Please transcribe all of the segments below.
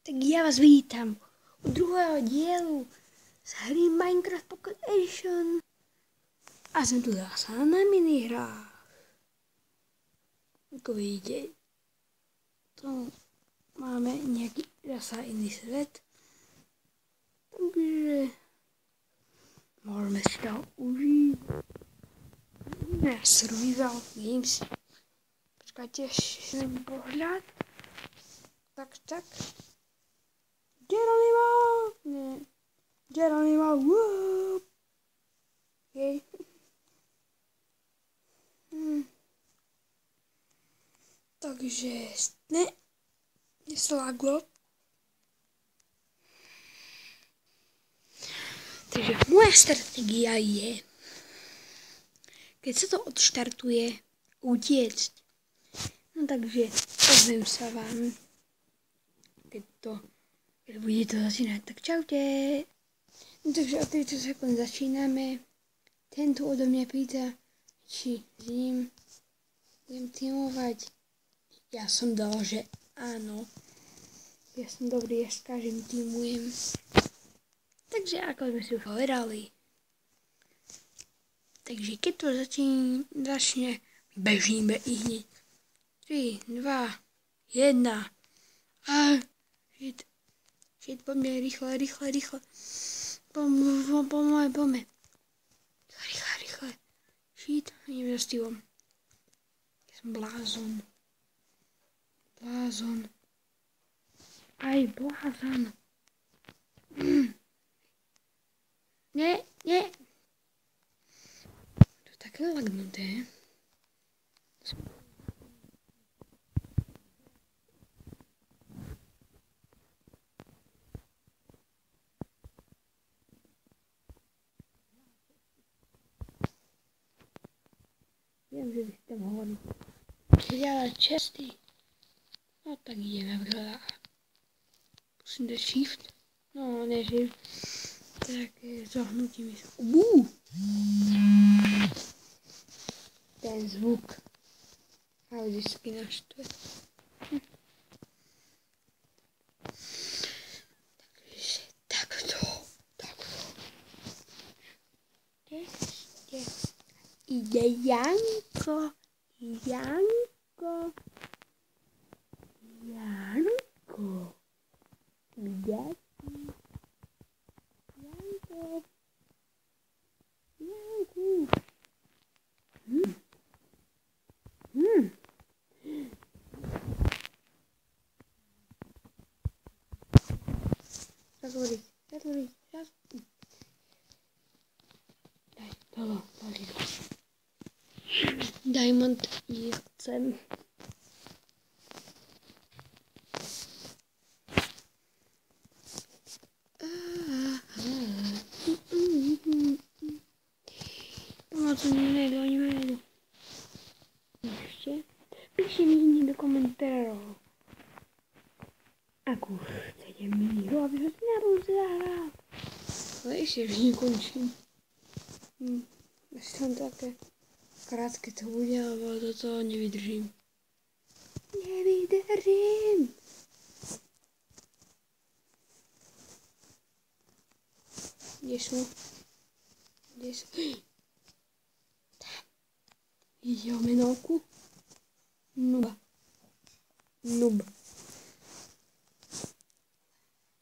Tak já vás vítám u druhého dílu z hry Minecraft Pocket Edition. A jsem tu zase na minihrách. Jako vidíte, to máme nějaký zase jiný svět. Takže můžeme si to užít. Ne, survival games. Počkajte, ještě nevím pohled. Tak. Geronimo! Ne. Geronimo, whoop! Okay. Takže, ne. Neslaglo. Takže moja strategia je, keď sa to odštartuje, utiecť. No takže, ozvem sa vám. Keď bude to začínať, tak čaute. No takže od 30 sekúnd začíname. Tento odo mňa pýta, či s ním budem tímovať. Ja som dal, že áno. Ja som dobrý, ja s každým tímujem. Takže ako sme si už povedali. Takže keď to začne, bežíme i hneď. 3, 2, 1. A shit, poďme, rýchle. Poďme. Rýchle. Shit, idem za Stevom. Ja som blázon. Aj blázon. Nie. To je také lagnuté. Viem, že by si tam hovoril. Vyďala česty. No tak ideme veľa. Musím dať shift. No, ne shift. Tak zohnutím sa. Ten zvuk. Ale vždycky naštve. Takže takto. Ide Janko. Kde si? Janku. Zatvoriť. Daj, dolo. Diamond nechcem. Pomoci mi nejdu. Ešte. Píšte mi do komentárov. Ako chcete míru, aby ho na rúze zahral. Ale ešte už nekončím. Ešte tam také krátke to bude, alebo do toho nevydržím. Kde sú? Tam. Ide o menovku? Noob.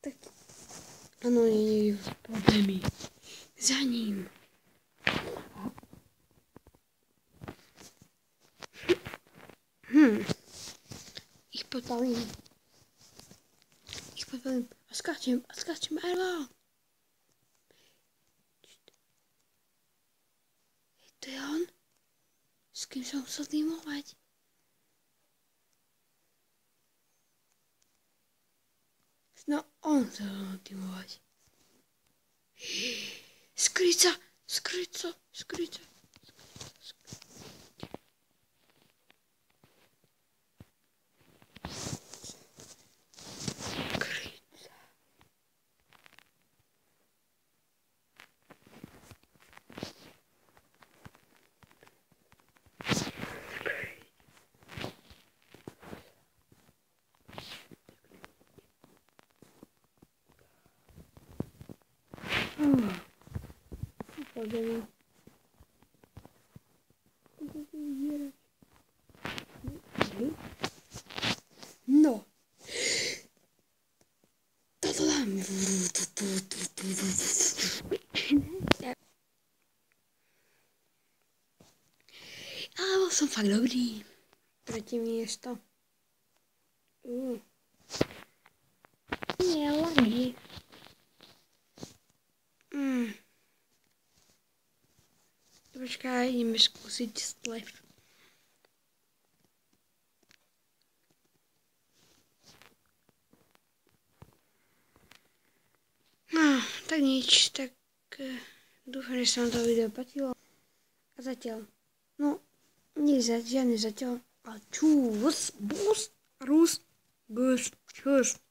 Tak. Ano, nie je problémy. Za ním. Ich podpalím. A skáčem aj dál. To je on? S kým som musel tímovať? No, on sa dal tímovať. Skryť sa. Pozemí. No. Toto dám. Ale bol som fakt dobrý. Tretí miesto. Nie, lagy. Počkaj, ideme skúsiť slep. No, tak nič, tak dúfam, že sa vám to video páčilo. A zatiaľ, no, nie žiadne zatiaľ, ale čus, bus, rus, gus, čus.